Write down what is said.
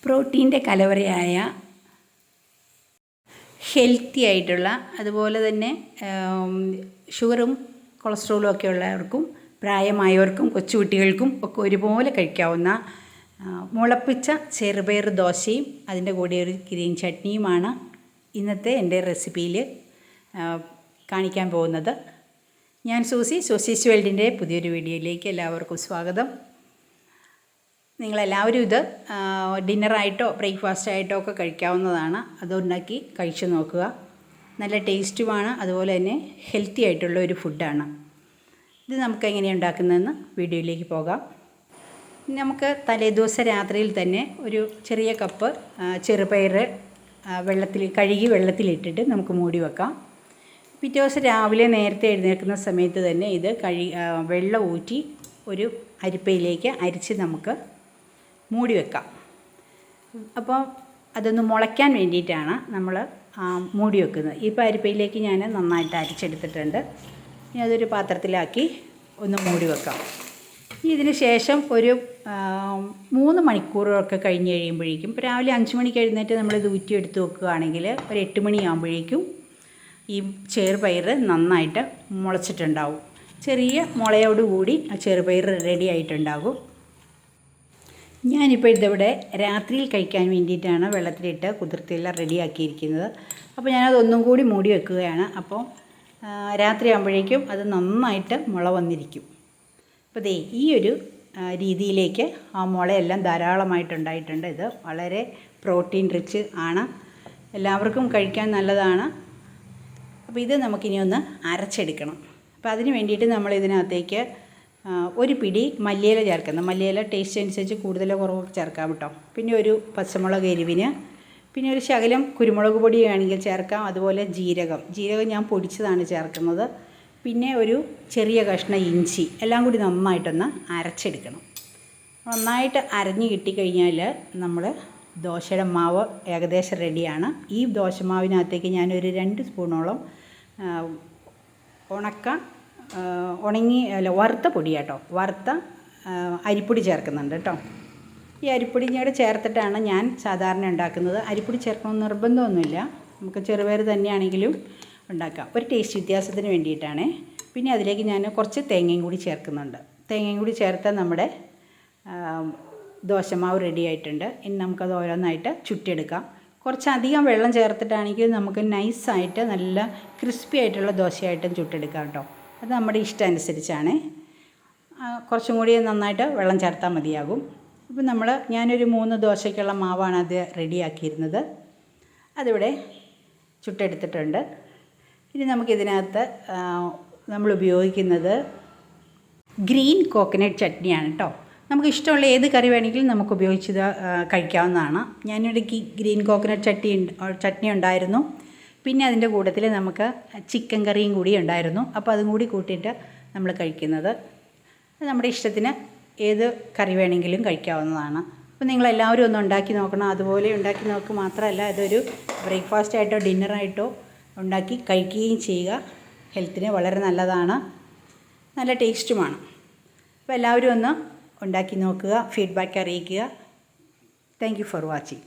പ്രോട്ടീൻ്റെ കലവറയായ healthy ആയിട്ടുള്ള അതുപോലെ തന്നെ ഷുഗറും കൊളസ്ട്രോളും ഒക്കെ ഉള്ളവർക്കും പ്രായമായവർക്കും കൊച്ചുകുട്ടികൾക്കും ഒക്കെ ഒരുപോലെ കഴിക്കാവുന്ന മുളപ്പിച്ച ചെറുപയർ ദോശയും അതിൻ്റെ കൂടെ ഒരു ഗ്രീൻ ചട്നിയുമാണ് ഇന്നത്തെ എൻ്റെ റെസിപ്പിയിൽ കാണിക്കാൻ പോകുന്നത്. ഞാൻ സൂസീസ് വേൾഡിൻ്റെ പുതിയൊരു വീഡിയോയിലേക്ക് എല്ലാവർക്കും സ്വാഗതം. നിങ്ങളെല്ലാവരും ഇത് ഡിന്നറായിട്ടോ ബ്രേക്ക്ഫാസ്റ്റായിട്ടോ ഒക്കെ കഴിക്കാവുന്നതാണ്. അതുണ്ടാക്കി കഴിച്ചു നോക്കുക. നല്ല ടേസ്റ്റുമാണ്, അതുപോലെ തന്നെ ഹെൽത്തി ആയിട്ടുള്ള ഒരു ഫുഡാണ്. ഇത് നമുക്ക് എങ്ങനെയാണ് ഉണ്ടാക്കുന്നതെന്ന് വീഡിയോയിലേക്ക് പോകാം. നമുക്ക് തലേദിവസം രാത്രിയിൽ തന്നെ ഒരു ചെറിയ കപ്പ് ചെറുപയർ കഴുകി വെള്ളത്തിലിട്ടിട്ട് നമുക്ക് മൂടി വെക്കാം. പിറ്റേ ദിവസം രാവിലെ നേരത്തെ എഴുന്നേൽക്കുന്ന സമയത്ത് തന്നെ ഇത് വെള്ളം ഊറ്റി ഒരു അരിപ്പയിലേക്ക് അരിച്ച് നമുക്ക് മൂടി വെക്കാം. അപ്പോൾ അതൊന്ന് മുളയ്ക്കാൻ വേണ്ടിയിട്ടാണ് നമ്മൾ മൂടി വെക്കുന്നത്. ഇപ്പോൾ അരിപ്പയിലേക്ക് ഞാൻ നന്നായിട്ട് അരിച്ചെടുത്തിട്ടുണ്ട്. ഇനി അതൊരു പാത്രത്തിലാക്കി ഒന്ന് മൂടി വെക്കാം. ഇതിന് ശേഷം ഒരു 3 മണിക്കൂറൊക്കെ കഴിഞ്ഞ് കഴിയുമ്പോഴേക്കും, ഇപ്പോൾ രാവിലെ 5 മണിക്ക് എഴുന്നേറ്റ് നമ്മളിത് ഊറ്റിയെടുത്ത് വെക്കുകയാണെങ്കിൽ ഒരു 8 മണിയാകുമ്പോഴേക്കും ഈ ചെറുപയർ നന്നായിട്ട് മുളച്ചിട്ടുണ്ടാവും. ചെറിയ മുളയോടുകൂടി ആ ചെറുപയർ റെഡി ആയിട്ടുണ്ടാകും. ഞാനിപ്പോൾ ഇതിവിടെ രാത്രിയിൽ കഴിക്കാൻ വേണ്ടിയിട്ടാണ് വെള്ളത്തിലിട്ട് കുതിർത്തിയെല്ലാം റെഡിയാക്കിയിരിക്കുന്നത്. അപ്പോൾ ഞാനതൊന്നും കൂടി മൂടി വെക്കുകയാണ്. അപ്പോൾ രാത്രി ആകുമ്പോഴേക്കും അത് നന്നായിട്ട് മുള വന്നിരിക്കും. അപ്പോൾ ഈ ഒരു രീതിയിലേക്ക് ആ മുളയെല്ലാം ധാരാളമായിട്ടുണ്ടായിട്ടുണ്ട്. ഇത് വളരെ പ്രോട്ടീൻ റിച്ച് ആണ്, എല്ലാവർക്കും കഴിക്കാൻ നല്ലതാണ്. അപ്പോൾ ഇത് നമുക്കിനി ഒന്ന് അരച്ചെടുക്കണം. അപ്പോൾ അതിന് വേണ്ടിയിട്ട് നമ്മൾ ഇതിനകത്തേക്ക് ഒരു പിടി മല്ലിയില ചേർക്കുന്നത്. മല്ലിയില ടേസ്റ്റ് അനുസരിച്ച് കൂടുതലോ കുറവോ ചേർക്കാം കേട്ടോ. പിന്നെ ഒരു പച്ചമുളക് എരിവിന്, പിന്നെ ഒരു ശകലം കുരുമുളക് പൊടി വേണമെങ്കിൽ ചേർക്കാം. അതുപോലെ ജീരകം ഞാൻ പൊടിച്ചതാണ് ചേർക്കുന്നത്. പിന്നെ ഒരു ചെറിയ കഷ്ണം ഇഞ്ചി, എല്ലാം കൂടി നന്നായിട്ടൊന്ന് അരച്ചെടുക്കണം. നന്നായിട്ട് അരഞ്ഞ് കിട്ടിക്കഴിഞ്ഞാൽ നമ്മൾ ദോശയുടെ മാവ് ഏകദേശം റെഡിയാണ്. ഈ ദോശമാവിനകത്തേക്ക് ഞാനൊരു 2 സ്പൂണോളം വറുത്ത പൊടി കേട്ടോ, വറുത്ത അരിപ്പൊടി ചേർക്കുന്നുണ്ട് കേട്ടോ. ഈ അരിപ്പൊടി കൂടെ ചേർത്തിട്ടാണ് ഞാൻ സാധാരണ ഉണ്ടാക്കുന്നത്. അരിപ്പൊടി ചേർക്കണമെന്ന് നിർബന്ധമൊന്നുമില്ല, നമുക്ക് ചെറുപയർ തന്നെയാണെങ്കിലും ഉണ്ടാക്കാം. ഒരു ടേസ്റ്റ് വ്യത്യാസത്തിന് വേണ്ടിയിട്ടാണ്. പിന്നെ അതിലേക്ക് ഞാൻ കുറച്ച് തേങ്ങയും കൂടി ചേർക്കുന്നുണ്ട്. തേങ്ങയും കൂടി ചേർത്താൽ നമ്മുടെ ദോശമാവ് റെഡി ആയിട്ടുണ്ട്. ഇനി നമുക്കത് ഓരോന്നായിട്ട് ചുറ്റിയെടുക്കാം. കുറച്ചധികം വെള്ളം ചേർത്തിട്ടാണെങ്കിൽ നമുക്ക് നൈസായിട്ട് നല്ല ക്രിസ്പി ആയിട്ടുള്ള ദോശയായിട്ടും ചുട്ടെടുക്കാം കേട്ടോ. അത് നമ്മുടെ ഇഷ്ടം അനുസരിച്ചാണ്. കുറച്ചും കൂടി നന്നായിട്ട് വെള്ളം ചേർത്താൽ മതിയാകും. ഇപ്പോൾ ഞാനൊരു 3 ദോശയ്ക്കുള്ള മാവാണ് അത് റെഡിയാക്കിയിരുന്നത്. അതിവിടെ ചുട്ടെടുത്തിട്ടുണ്ട്. ഇനി നമുക്കിതിനകത്ത് നമ്മൾ ഉപയോഗിക്കുന്നത് ഗ്രീൻ കോക്കനട്ട് ചട്നിയാണ് കേട്ടോ. നമുക്ക് ഇഷ്ടമുള്ള ഏത് കറി വേണമെങ്കിലും നമുക്ക് ഉപയോഗിച്ചത് കഴിക്കാവുന്നതാണ്. ഞാനൊരു ഗ്രീൻ കോക്കനട്ട് ചട്നി ഉണ്ടായിരുന്നു. പിന്നെ അതിൻ്റെ കൂട്ടത്തിൽ നമുക്ക് ചിക്കൻ കറിയും കൂടി ഉണ്ടായിരുന്നു. അപ്പോൾ അതും കൂടി കൂട്ടിയിട്ട് നമ്മൾ കഴിക്കുന്നത്. നമ്മുടെ ഇഷ്ടത്തിന് ഏത് കറി വേണമെങ്കിലും കഴിക്കാവുന്നതാണ്. അപ്പോൾ നിങ്ങളെല്ലാവരും ഒന്ന് ഉണ്ടാക്കി നോക്കണം. അതുപോലെ ഉണ്ടാക്കി നോക്കുക മാത്രമല്ല, ഇതൊരു ബ്രേക്ക്ഫാസ്റ്റായിട്ടോ ഡിന്നറായിട്ടോ ഉണ്ടാക്കി കഴിക്കുകയും ചെയ്യുക. ഹെൽത്തിന് വളരെ നല്ലതാണ്, നല്ല ടേസ്റ്റുമാണ്. അപ്പോൾ എല്ലാവരും ഒന്ന് ഉണ്ടാക്കി നോക്കുക, ഫീഡ്ബാക്ക് അറിയിക്കുക. Thank you for watching.